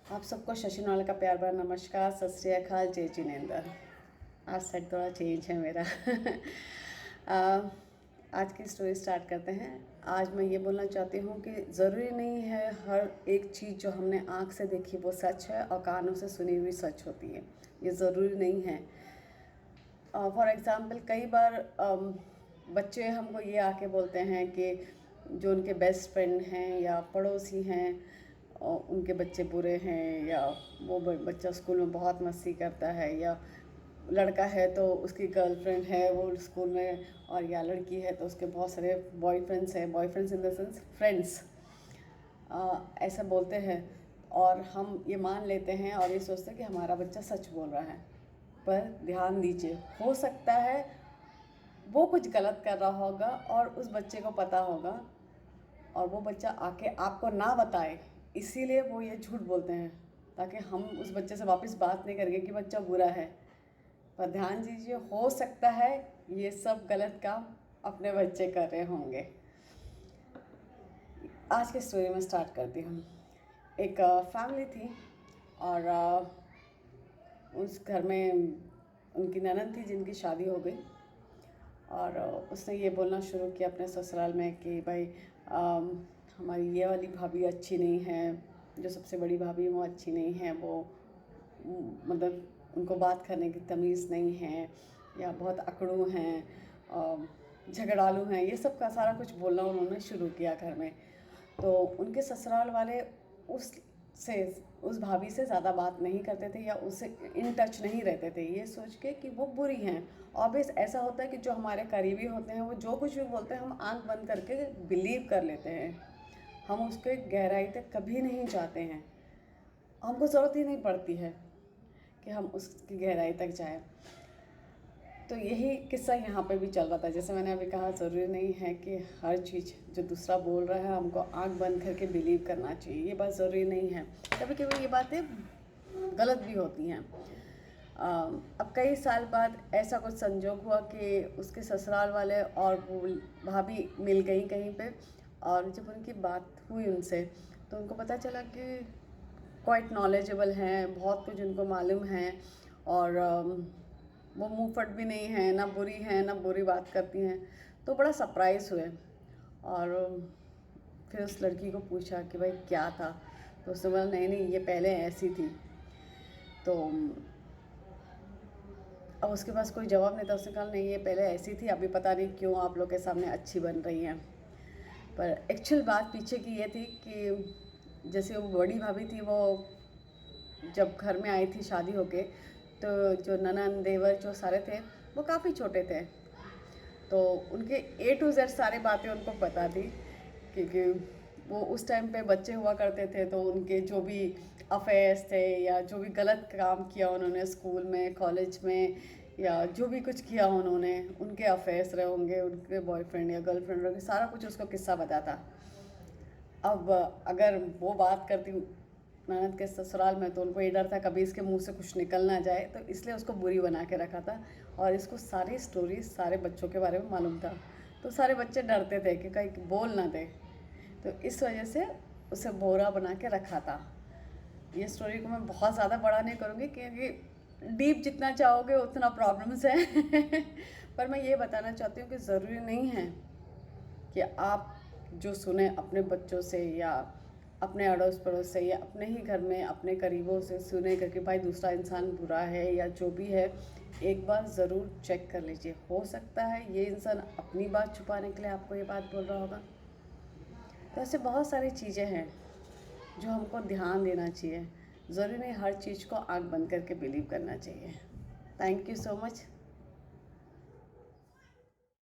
आप सबको शशिनवाल का प्यार भरा नमस्कार, सत श्री अकाल, जय जिनेंद्र। आज सेट थोड़ा चेंज है मेरा। आज की स्टोरी स्टार्ट करते हैं। आज मैं ये बोलना चाहती हूँ कि ज़रूरी नहीं है हर एक चीज़ जो हमने आँख से देखी वो सच है और कानों से सुनी हुई सच होती है। ये ज़रूरी नहीं है। फॉर एग्ज़ाम्पल कई बार बच्चे हमको ये आके बोलते हैं कि जो उनके बेस्ट फ्रेंड हैं या पड़ोसी हैं उनके बच्चे बुरे हैं, या वो बच्चा स्कूल में बहुत मस्ती करता है, या लड़का है तो उसकी गर्लफ्रेंड है वो स्कूल में, और या लड़की है तो उसके बहुत सारे बॉयफ्रेंड्स हैं, boyfriends in the sense friends. ऐसा बोलते हैं और हम ये मान लेते हैं और ये सोचते हैं कि हमारा बच्चा सच बोल रहा है। पर ध्यान दीजिए, हो सकता है वो कुछ गलत कर रहा होगा और उस बच्चे को पता होगा और वो बच्चा आके आपको ना बताए, इसीलिए वो ये झूठ बोलते हैं ताकि हम उस बच्चे से वापस बात नहीं करेंगे कि बच्चा बुरा है। पर ध्यान दीजिए, हो सकता है ये सब गलत काम अपने बच्चे कर रहे होंगे। आज की स्टोरी में स्टार्ट करती हूँ। एक फैमिली थी और उस घर में उनकी ननद थी जिनकी शादी हो गई, और उसने ये बोलना शुरू किया अपने ससुराल में कि भाई हमारी ये वाली भाभी अच्छी नहीं है, जो सबसे बड़ी भाभी है वो अच्छी नहीं है, वो मतलब उनको बात करने की तमीज़ नहीं है, या बहुत अकड़ू हैं, झगड़ालू हैं, ये सब का सारा कुछ बोलना उन्होंने शुरू किया घर में। तो उनके ससुराल वाले उस से उस भाभी से ज़्यादा बात नहीं करते थे या उससे इन टच नहीं रहते थे, ये सोच के कि वो बुरी हैं। ऑब्वियस ऐसा होता है कि जो हमारे करीबी होते हैं वो जो कुछ भी बोलते हैं हम आंख बंद करके बिलीव कर लेते हैं, हम उसके गहराई तक कभी नहीं जाते हैं, हमको ज़रूरत ही नहीं पड़ती है कि हम उसकी गहराई तक जाएं। तो यही किस्सा यहाँ पे भी चल रहा था। जैसे मैंने अभी कहा, ज़रूरी नहीं है कि हर चीज़ जो दूसरा बोल रहा है हमको आंख बंद करके बिलीव करना चाहिए, ये बात ज़रूरी नहीं है। कभी कभी ये बातें गलत भी होती हैं। अब कई साल बाद ऐसा कुछ संजोग हुआ कि उसके ससुराल वाले और वो भाभी मिल गई कहीं पे, और जब उनकी बात हुई उनसे तो उनको पता चला कि क्वाइट नॉलेजेबल हैं, बहुत कुछ उनको मालूम है, और वो मुंह फट भी नहीं है, ना बुरी हैं ना बुरी बात करती हैं। तो बड़ा सरप्राइज़ हुए और फिर उस लड़की को पूछा कि भाई क्या था, तो उसने बोला नहीं नहीं ये पहले ऐसी थी। तो अब उसके पास कोई जवाब नहीं था। उसने कहा नहीं ये पहले ऐसी थी, अभी पता नहीं क्यों आप लोग के सामने अच्छी बन रही हैं। पर एक्चुअल बात पीछे की ये थी कि जैसे वो बड़ी भाभी थी, वो जब घर में आई थी शादी होके, तो जो ननंद देवर जो सारे थे वो काफ़ी छोटे थे, तो उनके A to Z सारी बातें उनको पता थी, क्योंकि वो उस टाइम पे बच्चे हुआ करते थे। तो उनके जो भी अफेयर्स थे या जो भी गलत काम किया उन्होंने स्कूल में कॉलेज में, या जो भी कुछ किया उन्होंने, उनके अफेयर्स रहे होंगे, उनके बॉयफ्रेंड या गर्लफ्रेंड रहे, सारा कुछ उसको किस्सा बताता। अब अगर वो बात करती ननद के ससुराल में तो उनको ये डर था कभी इसके मुंह से कुछ निकल ना जाए, तो इसलिए उसको बुरी बना के रखा था। और इसको सारी स्टोरी सारे बच्चों के बारे में मालूम था, तो सारे बच्चे डरते थे कि कहीं बोल ना दे, तो इस वजह से उसे बोरा बना के रखा था। ये स्टोरी को मैं बहुत ज़्यादा बड़ा नहीं करूँगी क्योंकि डीप जितना चाहोगे उतना प्रॉब्लम्स है। पर मैं ये बताना चाहती हूँ कि ज़रूरी नहीं है कि आप जो सुने अपने बच्चों से या अपने अड़ोस पड़ोस से या अपने ही घर में अपने करीबों से सुने करके भाई दूसरा इंसान बुरा है या जो भी है, एक बार ज़रूर चेक कर लीजिए। हो सकता है ये इंसान अपनी बात छुपाने के लिए आपको ये बात बोल रहा होगा। तो ऐसे बहुत सारी चीज़ें हैं जो हमको ध्यान देना चाहिए। ज़रूरी नहीं हर चीज़ को आँख बंद करके बिलीव करना चाहिए। Thank you so much.